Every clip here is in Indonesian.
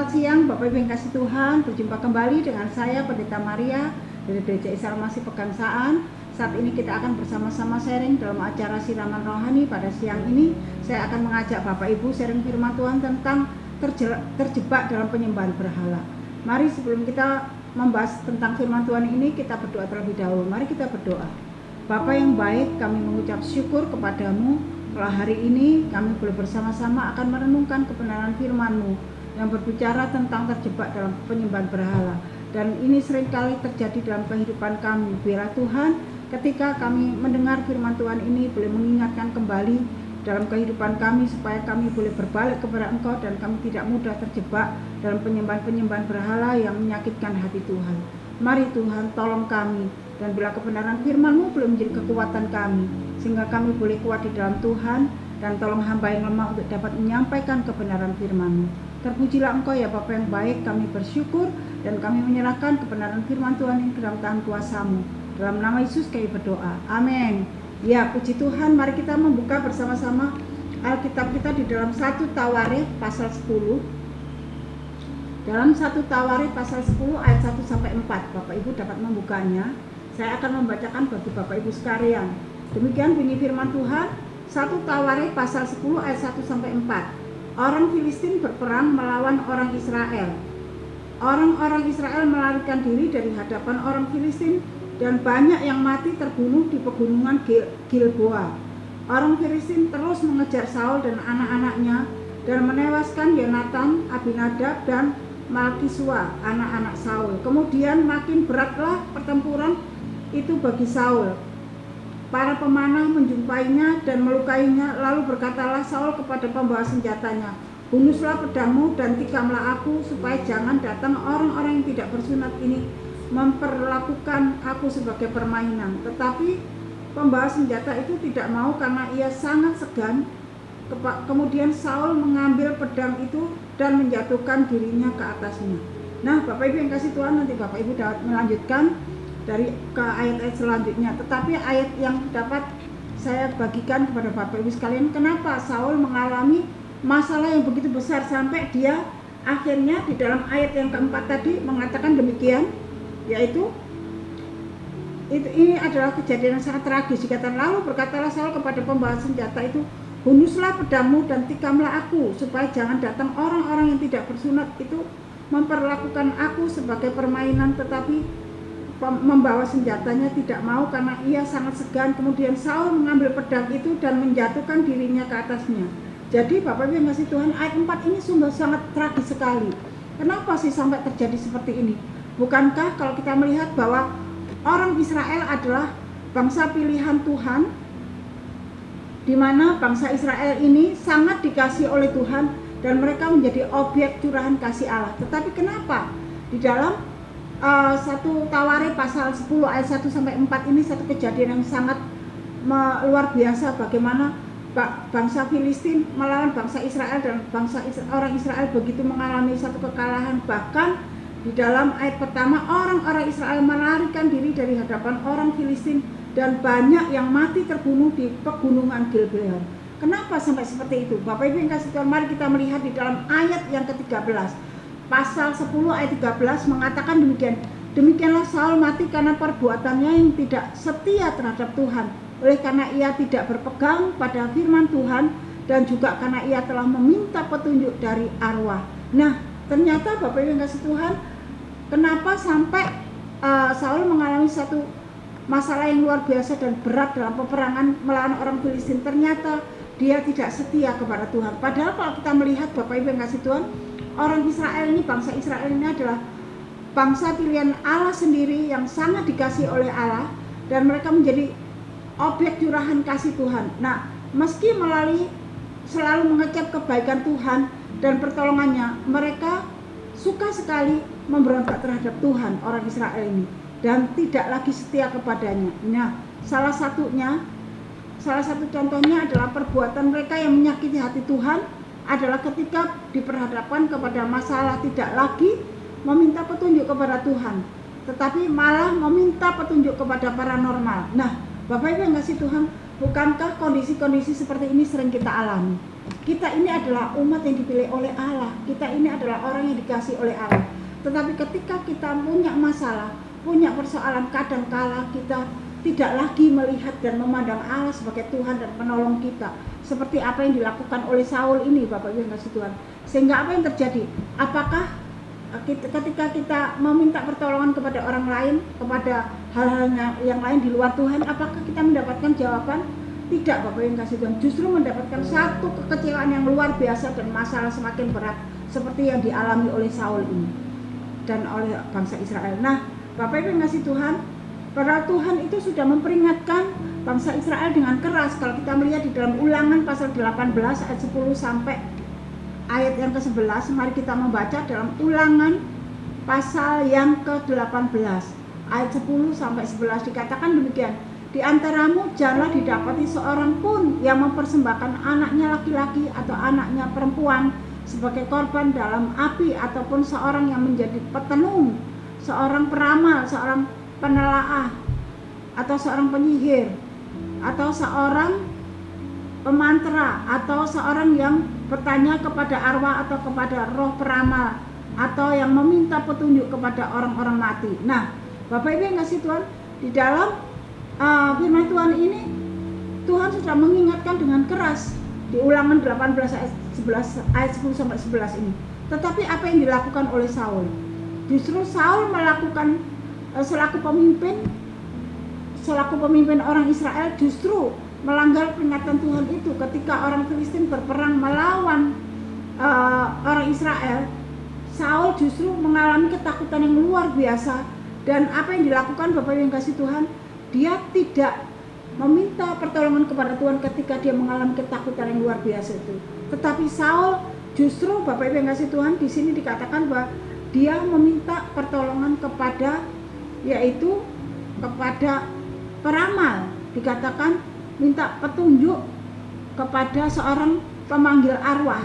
Selamat siang Bapak Ibu yang kasih Tuhan. Berjumpa kembali dengan saya Pendeta Maria dari Gereja Isa Almasih Pegangsaan. Saat ini kita akan bersama-sama sharing dalam acara siraman rohani. Pada siang ini saya akan mengajak Bapak Ibu sharing firman Tuhan tentang terjebak dalam penyembahan berhala. Mari sebelum kita membahas tentang firman Tuhan ini, kita berdoa terlebih dahulu. Mari kita berdoa. Bapa yang baik, kami mengucap syukur kepadamu telah hari ini kami boleh bersama-sama akan merenungkan kebenaran firman-Mu yang berbicara tentang terjebak dalam penyembahan berhala. Dan ini seringkali terjadi dalam kehidupan kami. Biarlah Tuhan, ketika kami mendengar firman Tuhan ini boleh mengingatkan kembali dalam kehidupan kami, supaya kami boleh berbalik kepada Engkau dan kami tidak mudah terjebak dalam penyembahan-penyembahan berhala yang menyakitkan hati Tuhan. Mari Tuhan, tolong kami, dan bila kebenaran firman-Mu boleh menjadi kekuatan kami, sehingga kami boleh kuat di dalam Tuhan. Dan tolong hamba yang lemah untuk dapat menyampaikan kebenaran firman-Mu. Terpujilah Engkau ya Bapa yang baik, kami bersyukur dan kami menyerahkan kebenaran firman Tuhan ini ke dalam tangan kuasa-Mu. Dalam nama Yesus kami berdoa, amin. Ya, puji Tuhan, mari kita membuka bersama-sama Alkitab kita di dalam 1 Tawarikh pasal 10. Dalam 1 Tawarikh pasal 10 ayat 1 sampai 4, Bapak Ibu dapat membukanya. Saya akan membacakan bagi Bapak Ibu sekalian. Demikian bunyi firman Tuhan, 1 Tawarikh pasal 10 ayat 1 sampai 4. Orang Filistin berperang melawan orang Israel. Orang-orang Israel melarikan diri dari hadapan orang Filistin dan banyak yang mati terbunuh di pegunungan Gilboa. Orang Filistin terus mengejar Saul dan anak-anaknya dan menewaskan Yonatan, Abinadab dan Malkisua, anak-anak Saul. Kemudian makin beratlah pertempuran itu bagi Saul. Para pemanah menjumpainya dan melukainya, lalu berkatalah Saul kepada pembawa senjatanya, "Hunuslah pedangmu dan tikamlah aku, supaya jangan datang orang-orang yang tidak bersunat ini memperlakukan aku sebagai permainan." Tetapi pembawa senjata itu tidak mau karena ia sangat segan. Kemudian Saul mengambil pedang itu dan menjatuhkan dirinya ke atasnya. Nah, Bapak Ibu yang kasih Tuhan, nanti Bapak Ibu dapat melanjutkan dari ke ayat-ayat selanjutnya. Tetapi ayat yang dapat saya bagikan kepada Bapak Ibu sekalian, kenapa Saul mengalami masalah yang begitu besar sampai dia akhirnya di dalam ayat yang keempat tadi mengatakan demikian, yaitu ini adalah kejadian yang sangat tragis. Dikatakan, lalu berkatalah Saul kepada pembawa senjata itu, "Hunuslah pedangmu dan tikamlah aku, supaya jangan datang orang-orang yang tidak bersunat itu memperlakukan aku sebagai permainan." Tetapi membawa senjatanya tidak mau karena ia sangat segan. Kemudian Saul mengambil pedang itu dan menjatuhkan dirinya ke atasnya. Jadi Bapak Ibu yang kasih Tuhan, ayat 4 ini sungguh sangat tragis sekali. Kenapa sih sampai terjadi seperti ini? Bukankah kalau kita melihat bahwa orang Israel adalah bangsa pilihan Tuhan, di mana bangsa Israel ini sangat dikasihi oleh Tuhan dan mereka menjadi objek curahan kasih Allah. Tetapi kenapa di dalam 1 Tawarikh pasal 10 ayat 1 sampai 4 ini satu kejadian yang sangat luar biasa, bagaimana bangsa Filistin melawan bangsa Israel dan orang Israel begitu mengalami satu kekalahan. Bahkan di dalam ayat pertama, orang-orang Israel melarikan diri dari hadapan orang Filistin dan banyak yang mati terbunuh di pegunungan Gilboa. Kenapa sampai seperti itu? Bapak Ibu yang kasih Tuhan, mari kita melihat di dalam ayat yang ke-13. Pasal 10 ayat 13 mengatakan demikian. Demikianlah Saul mati karena perbuatannya yang tidak setia terhadap Tuhan. Oleh karena ia tidak berpegang pada firman Tuhan dan juga karena ia telah meminta petunjuk dari arwah. Nah, ternyata Bapak Ibu yang kasih Tuhan, kenapa sampai Saul mengalami satu masalah yang luar biasa dan berat dalam peperangan melawan orang Filistin? Ternyata dia tidak setia kepada Tuhan. Padahal kalau kita melihat Bapak Ibu yang kasih Tuhan, orang Israel ini, bangsa Israel ini adalah bangsa pilihan Allah sendiri yang sangat dikasihi oleh Allah dan mereka menjadi objek curahan kasih Tuhan. Nah, meski melalui selalu mengecap kebaikan Tuhan dan pertolongannya, mereka suka sekali memberontak terhadap Tuhan, orang Israel ini, dan tidak lagi setia kepadanya. Nah, salah satu contohnya adalah perbuatan mereka yang menyakiti hati Tuhan adalah ketika diperhadapkan kepada masalah tidak lagi meminta petunjuk kepada Tuhan, tetapi malah meminta petunjuk kepada paranormal. Nah, Bapak Ibu yang kasih Tuhan, Bukankah kondisi-kondisi seperti ini sering kita alami? Kita ini adalah umat yang dipilih oleh Allah. Kita ini adalah orang yang dikasih oleh Allah. Tetapi ketika kita punya masalah, punya persoalan, kadangkala kita tidak lagi melihat dan memandang Allah sebagai Tuhan dan penolong kita. Seperti apa yang dilakukan oleh Saul ini, Bapak Ibu yang kasih Tuhan. Sehingga apa yang terjadi? Apakah ketika kita meminta pertolongan kepada orang lain, kepada hal-hal yang lain di luar Tuhan, apakah kita mendapatkan jawaban? Tidak, Bapak yang kasih Tuhan. Justru mendapatkan satu kekecewaan yang luar biasa dan masalah semakin berat seperti yang dialami oleh Saul ini dan oleh bangsa Israel. Nah, Bapak Ibu yang kasih Tuhan, padahal Tuhan itu sudah memperingatkan bangsa Israel dengan keras. Kalau kita melihat di dalam Ulangan pasal 18 ayat 10 sampai ayat yang ke-11, mari kita membaca dalam Ulangan pasal yang ke-18 ayat 10 sampai 11, dikatakan demikian. Di antaramu janganlah didapati seorang pun yang mempersembahkan anaknya laki-laki atau anaknya perempuan sebagai korban dalam api, ataupun seorang yang menjadi petenung, seorang peramal, seorang penelaah, atau seorang penyihir, atau seorang pemantra, atau seorang yang bertanya kepada arwah atau kepada roh peramal, atau yang meminta petunjuk kepada orang-orang mati. Nah, Bapak Ibu yang kasih Tuhan, di dalam firman Tuhan ini Tuhan sudah mengingatkan dengan keras di Ulangan 18 ayat 10 sampai 11 ini. Tetapi apa yang dilakukan oleh Saul? Justru Saul melakukan selaku pemimpin orang Israel, justru melanggar peringatan Tuhan itu ketika orang Filistin berperang melawan orang Israel. Saul justru mengalami ketakutan yang luar biasa, dan apa yang dilakukan Bapak yang kasih Tuhan, dia tidak meminta pertolongan kepada Tuhan ketika dia mengalami ketakutan yang luar biasa itu. Tetapi Saul justru, Bapak Ibu yang kasih Tuhan, di sini dikatakan bahwa dia meminta pertolongan kepada, yaitu kepada peramal. Dikatakan minta petunjuk kepada seorang pemanggil arwah.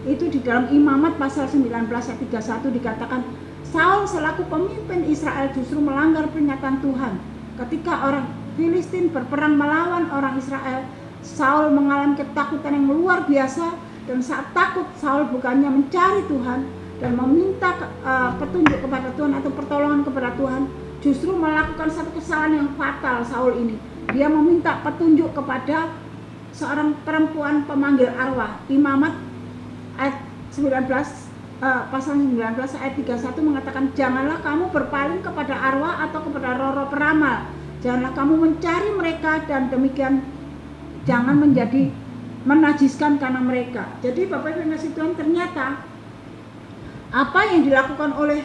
Itu di dalam Imamat pasal 19 ayat 31 dikatakan Saul selaku pemimpin Israel justru melanggar peringatan Tuhan. Ketika orang Filistin berperang melawan orang Israel, Saul mengalami ketakutan yang luar biasa, dan saat takut Saul bukannya mencari Tuhan dan meminta petunjuk kepada Tuhan atau pertolongan kepada Tuhan, justru melakukan satu kesalahan yang fatal. Saul ini, dia meminta petunjuk kepada seorang perempuan pemanggil arwah. Imamat ayat 19 pasal 19 ayat 31 mengatakan, janganlah kamu berpaling kepada arwah atau kepada roh-roh peramal, janganlah kamu mencari mereka, dan demikian jangan menjadi menajiskan karena mereka. Jadi Bapak Ibu yang kasih Tuhan, ternyata apa yang dilakukan oleh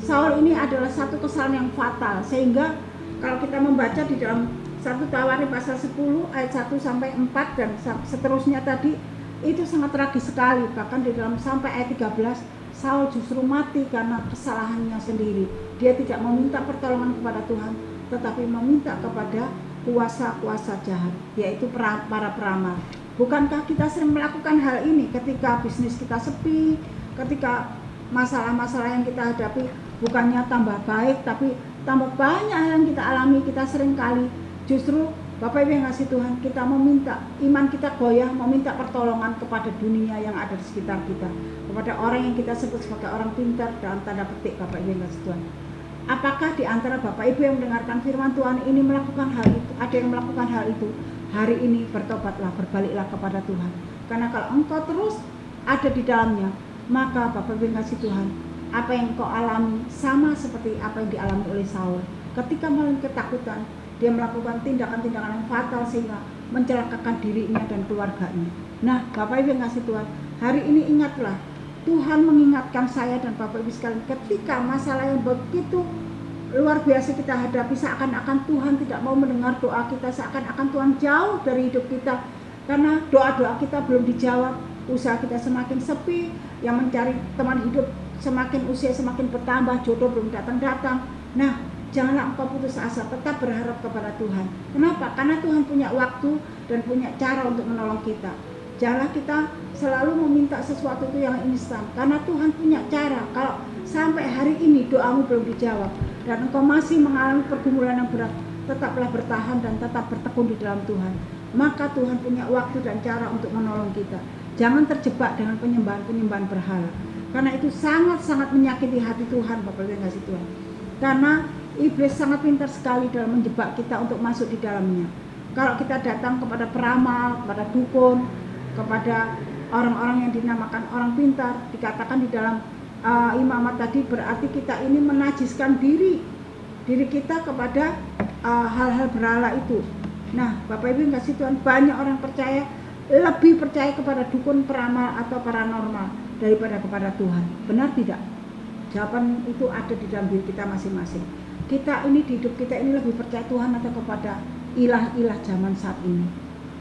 Saul ini adalah satu kesalahan yang fatal, sehingga kalau kita membaca di dalam 1 Tawarik pasal 10 ayat 1 sampai 4 dan seterusnya tadi, itu sangat tragis sekali. Bahkan di dalam sampai ayat 13, Saul justru mati karena kesalahannya sendiri. Dia tidak meminta pertolongan kepada Tuhan, tetapi meminta kepada kuasa-kuasa jahat, yaitu para peramal. Bukankah kita sering melakukan hal ini ketika bisnis kita sepi, ketika masalah-masalah yang kita hadapi bukannya tambah baik, tapi tambah banyak yang kita alami. Kita sering kali justru, Bapak Ibu yang kasih Tuhan, kita meminta, iman kita goyah, meminta pertolongan kepada dunia yang ada di sekitar kita, kepada orang yang kita sebut sebagai orang pintar dalam tanda petik, Bapak Ibu yang kasih Tuhan. Apakah di antara Bapak Ibu yang mendengarkan firman Tuhan ini melakukan hal itu? Ada yang melakukan hal itu? Hari ini bertobatlah, berbaliklah kepada Tuhan. Karena kalau engkau terus ada di dalamnya, maka Bapak Ibu yang kasih Tuhan, apa yang engkau alami sama seperti apa yang dialami oleh Saul. Ketika mengalami ketakutan, dia melakukan tindakan-tindakan yang fatal sehingga mencelakakan dirinya dan keluarganya. Nah, Bapak Ibu yang kasih Tuhan, hari ini ingatlah, Tuhan mengingatkan saya dan Bapak Ibu sekalian, ketika masalah yang begitu luar biasa kita hadapi, seakan-akan Tuhan tidak mau mendengar doa kita, seakan-akan Tuhan jauh dari hidup kita, karena doa-doa kita belum dijawab, usaha kita semakin sepi, yang mencari teman hidup semakin usia semakin bertambah, jodoh belum datang-datang. Nah, janganlah engkau putus asa, tetap berharap kepada Tuhan. Kenapa? Karena Tuhan punya waktu dan punya cara untuk menolong kita. Janganlah kita selalu meminta sesuatu itu yang instan, karena Tuhan punya cara. Kalau sampai hari ini doamu belum dijawab dan engkau masih mengalami pergumulan yang berat, tetaplah bertahan dan tetap bertekun di dalam Tuhan. maka Tuhan punya waktu dan cara untuk menolong kita. Jangan terjebak dengan penyembahan berhala, karena itu sangat-sangat menyakiti hati Tuhan, Bapak Ibu yang kasih Tuhan. Karena iblis sangat pintar sekali dalam menjebak kita untuk masuk di dalamnya. Kalau kita datang kepada peramal, kepada dukun, kepada orang-orang yang dinamakan orang pintar, dikatakan di dalam imamat tadi, berarti kita ini menajiskan diri kita kepada hal-hal berhala itu. Nah, Bapak Ibu yang kasih Tuhan, banyak orang lebih percaya kepada dukun, peramal atau paranormal daripada kepada Tuhan. Benar tidak? Jawaban itu ada di dalam diri kita masing-masing. Kita ini di hidup kita ini lebih percaya Tuhan atau kepada ilah-ilah zaman saat ini.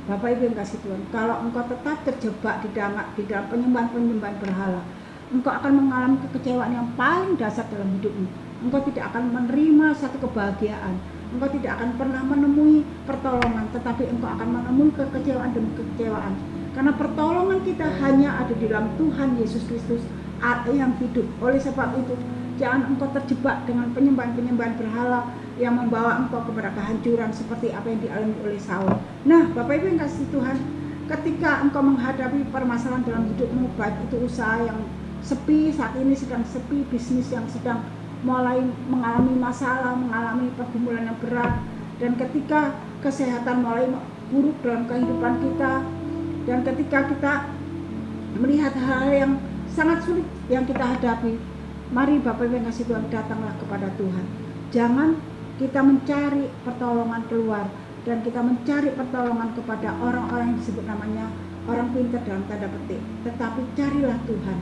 Bapak Ibu yang kasih Tuhan, kalau engkau tetap terjebak di dalam penyembahan berhala, engkau akan mengalami kekecewaan yang paling dasar dalam hidupmu. Engkau tidak akan menerima satu kebahagiaan. Engkau tidak akan pernah menemui pertolongan, tetapi engkau akan menemui kekecewaan demi kekecewaan. Karena pertolongan kita hanya ada di dalam Tuhan Yesus Kristus yang hidup. Oleh sebab itu, jangan engkau terjebak dengan penyembahan berhala yang membawa engkau kepada kehancuran seperti apa yang dialami oleh Saul. Nah, Bapak Ibu yang kasih Tuhan, ketika engkau menghadapi permasalahan dalam hidupmu, baik itu usaha yang sepi, saat ini sedang sepi, bisnis yang sedang mulai mengalami masalah, mengalami pergumulan yang berat, dan ketika kesehatan mulai buruk dalam kehidupan kita, dan ketika kita melihat hal-hal yang sangat sulit yang kita hadapi, mari Bapak Ibu yang kasih Tuhan, datanglah kepada Tuhan. Jangan kita mencari pertolongan keluar, dan kita mencari pertolongan kepada orang-orang yang disebut namanya orang pintar dalam tanda petik, tetapi carilah Tuhan.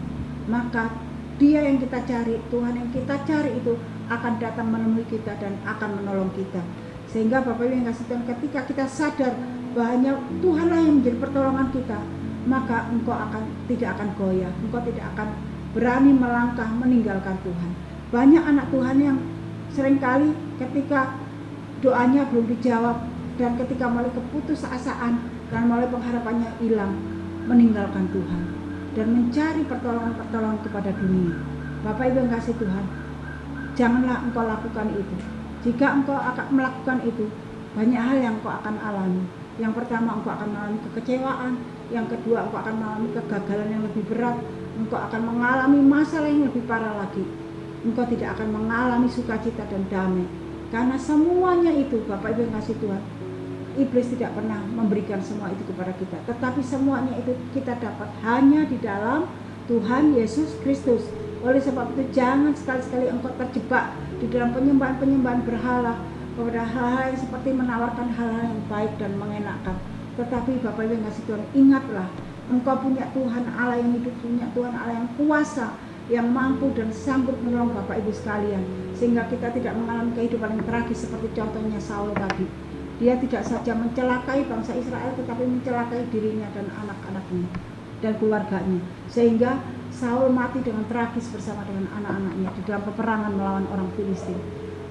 Maka Dia yang kita cari, Tuhan yang kita cari itu akan datang menemui kita dan akan menolong kita. Sehingga Bapak Ibu yang kasih Tuhan, ketika kita sadar bahwa Tuhanlah yang menjadi pertolongan kita, maka engkau tidak akan goyah, engkau tidak akan berani melangkah meninggalkan Tuhan. Banyak anak Tuhan yang seringkali ketika doanya belum dijawab, dan ketika mulai keputusasaan dan mulai pengharapannya hilang, meninggalkan Tuhan dan mencari pertolongan kepada dunia. Bapak Ibu yang kasih Tuhan, janganlah engkau lakukan itu. Jika engkau akan melakukan itu, banyak hal yang engkau akan alami. Yang pertama, engkau akan mengalami kekecewaan. Yang kedua, engkau akan mengalami kegagalan yang lebih berat. Engkau akan mengalami masalah yang lebih parah lagi. Engkau tidak akan mengalami sukacita dan damai. Karena semuanya itu, Bapak Ibu yang kasih Tuhan, iblis tidak pernah memberikan semua itu kepada kita, tetapi semuanya itu kita dapat hanya di dalam Tuhan Yesus Kristus. Oleh sebab itu, jangan sekali-sekali engkau terjebak di dalam penyembahan berhala kepada hal-hal yang seperti menawarkan hal-hal yang baik dan mengenakan. Tetapi Bapak Ibu yang kasih Tuhan, ingatlah, engkau punya Tuhan Allah yang hidup, punya Tuhan Allah yang kuasa, yang mampu dan sanggup menolong Bapak Ibu sekalian, sehingga kita tidak mengalami kehidupan yang tragis seperti contohnya Saul tadi. Dia tidak saja mencelakai bangsa Israel, tetapi mencelakai dirinya dan anak-anaknya dan keluarganya, sehingga Saul mati dengan tragis bersama dengan anak-anaknya di dalam peperangan melawan orang Filistin.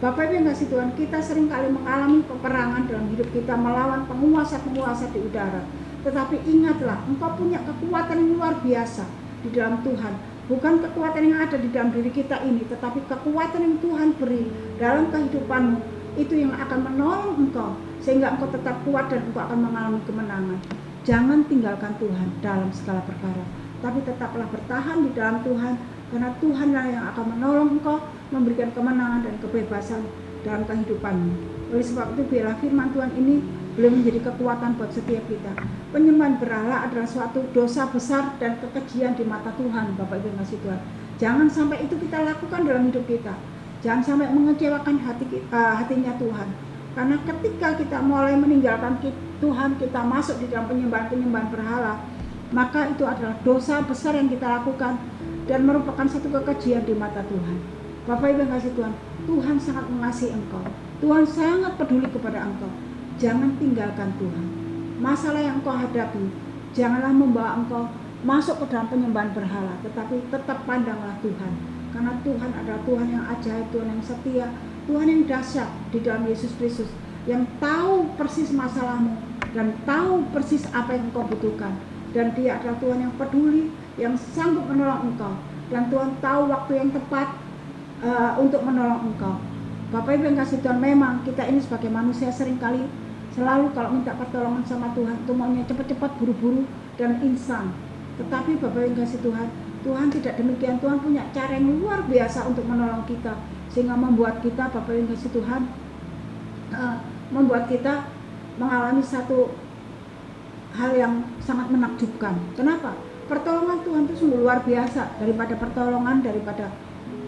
Bapak Ibu yang kasih Tuhan, kita seringkali mengalami peperangan dalam hidup kita melawan penguasa-penguasa di udara. Tetapi ingatlah, engkau punya kekuatan yang luar biasa di dalam Tuhan. Bukan kekuatan yang ada di dalam diri kita ini, tetapi kekuatan yang Tuhan beri dalam kehidupanmu, itu yang akan menolong engkau, sehingga engkau tetap kuat dan engkau akan mengalami kemenangan. Jangan tinggalkan Tuhan dalam segala perkara, tapi tetaplah bertahan di dalam Tuhan, karena Tuhanlah yang akan menolong engkau, memberikan kemenangan dan kebebasan dalam kehidupanmu. Oleh sebab itu, biarlah firman Tuhan ini boleh menjadi kekuatan buat setiap kita. Penyembahan berhala adalah suatu dosa besar dan kekejian di mata Tuhan, Bapak Ibu yang kasih Tuhan. Jangan sampai itu kita lakukan dalam hidup kita. Jangan sampai mengecewakan hatinya Tuhan. Karena ketika kita mulai meninggalkan Tuhan, kita masuk di dalam penyembahan berhala, maka itu adalah dosa besar yang kita lakukan dan merupakan satu kekejian di mata Tuhan. Bapak Ibu yang kasih Tuhan, Tuhan sangat mengasihi engkau. Tuhan sangat peduli kepada engkau. Jangan tinggalkan Tuhan. Masalah yang engkau hadapi, janganlah membawa engkau masuk ke dalam penyembahan berhala, tetapi tetap pandanglah Tuhan. Karena Tuhan adalah Tuhan yang ajaib, Tuhan yang setia, Tuhan yang dahsyat di dalam Yesus Kristus, yang tahu persis masalahmu dan tahu persis apa yang engkau butuhkan. Dan Dia adalah Tuhan yang peduli, yang sanggup menolong engkau. Dan Tuhan tahu waktu yang tepat untuk menolong engkau. Bapak Ibu yang kasih Tuhan, memang kita ini sebagai manusia seringkali selalu kalau minta pertolongan sama Tuhan itu maunya cepat-cepat, buru-buru dan instan. Tetapi Bapak yang kasih Tuhan, Tuhan tidak demikian. Tuhan punya cara yang luar biasa untuk menolong kita, sehingga membuat kita, Bapak yang kasih Tuhan, membuat kita mengalami satu hal yang sangat menakjubkan. Kenapa? Pertolongan Tuhan itu sungguh luar biasa daripada pertolongan daripada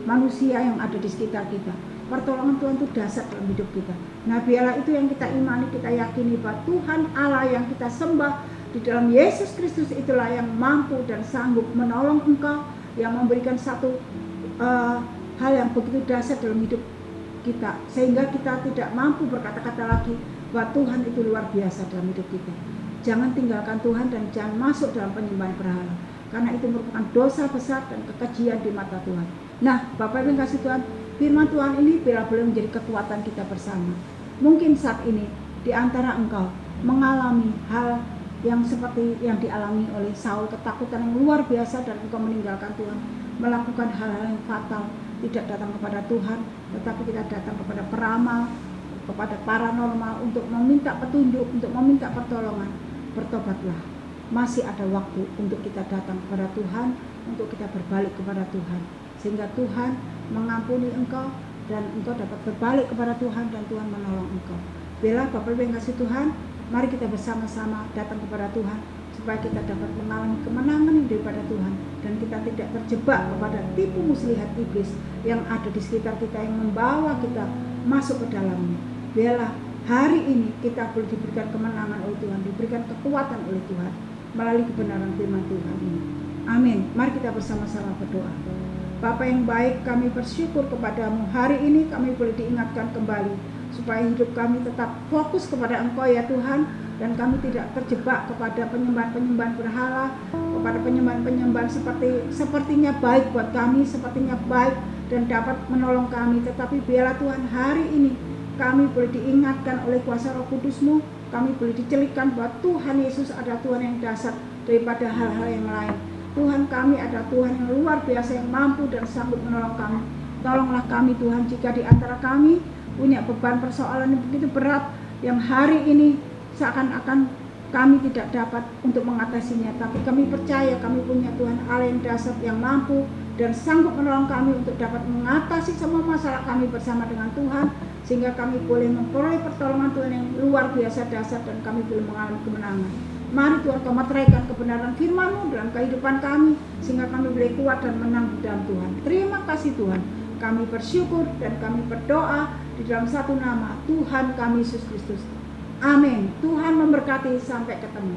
manusia yang ada di sekitar kita. Pertolongan Tuhan itu dasar dalam hidup kita. Nah, biarlah itu yang kita imani, kita yakini bahwa Tuhan Allah yang kita sembah di dalam Yesus Kristus itulah yang mampu dan sanggup menolong engkau, yang memberikan satu hal yang begitu dasar dalam hidup kita, sehingga kita tidak mampu berkata-kata lagi bahwa Tuhan itu luar biasa dalam hidup kita. Jangan tinggalkan Tuhan dan jangan masuk dalam penyembahan berhala, karena itu merupakan dosa besar dan kekejian di mata Tuhan. Nah, Bapak Ibu yang kasih Tuhan, firman Tuhan ini bila boleh menjadi kekuatan kita bersama. Mungkin saat ini di antara engkau mengalami hal yang seperti yang dialami oleh Saul, ketakutan yang luar biasa, dan engkau meninggalkan Tuhan, melakukan hal-hal yang fatal, tidak datang kepada Tuhan, tetapi kita datang kepada peramal, kepada paranormal untuk meminta petunjuk, untuk meminta pertolongan. Bertobatlah, masih ada waktu untuk kita datang kepada Tuhan, untuk kita berbalik kepada Tuhan, sehingga Tuhan mengampuni engkau dan engkau dapat berbalik kepada Tuhan dan Tuhan menolong engkau. Bila Bapak Ibu yang kasih Tuhan, mari kita bersama-sama datang kepada Tuhan supaya kita dapat mengalami kemenangan daripada Tuhan dan kita tidak terjebak kepada tipu muslihat iblis yang ada di sekitar kita, yang membawa kita masuk ke dalamnya. Biarlah hari ini kita boleh diberikan kemenangan oleh Tuhan, diberikan kekuatan oleh Tuhan melalui kebenaran firman Tuhan ini. Amin. Mari kita bersama-sama berdoa. Bapa yang baik, kami bersyukur kepadamu. Hari ini kami boleh diingatkan kembali supaya hidup kami tetap fokus kepada Engkau ya Tuhan, dan kami tidak terjebak kepada penyembahan-penyembahan berhala, kepada penyembahan-penyembahan sepertinya baik buat kami, sepertinya baik dan dapat menolong kami. Tetapi biarlah Tuhan hari ini kami boleh diingatkan oleh kuasa Roh Kudus-Mu, kami boleh dicelitkan bahwa Tuhan Yesus adalah Tuhan yang dasar daripada hal-hal yang lain. Tuhan kami adalah Tuhan yang luar biasa, yang mampu dan sanggup menolong kami. Tolonglah kami Tuhan, jika di antara kami punya beban persoalan yang begitu berat, yang hari ini seakan-akan kami tidak dapat untuk mengatasinya, tapi kami percaya kami punya Tuhan Allah yang dasar, yang mampu dan sanggup menolong kami untuk dapat mengatasi semua masalah kami bersama dengan Tuhan, sehingga kami boleh memperoleh pertolongan Tuhan yang luar biasa dasar dan kami boleh mengalami kemenangan. Mari Tuhan Kau meteraikan kebenaran firman-Mu dalam kehidupan kami, sehingga kami boleh kuat dan menang di dalam Tuhan. Terima kasih Tuhan. Kami bersyukur dan kami berdoa di dalam satu nama Tuhan kami Yesus Kristus. Amin. Tuhan memberkati, sampai ketemu.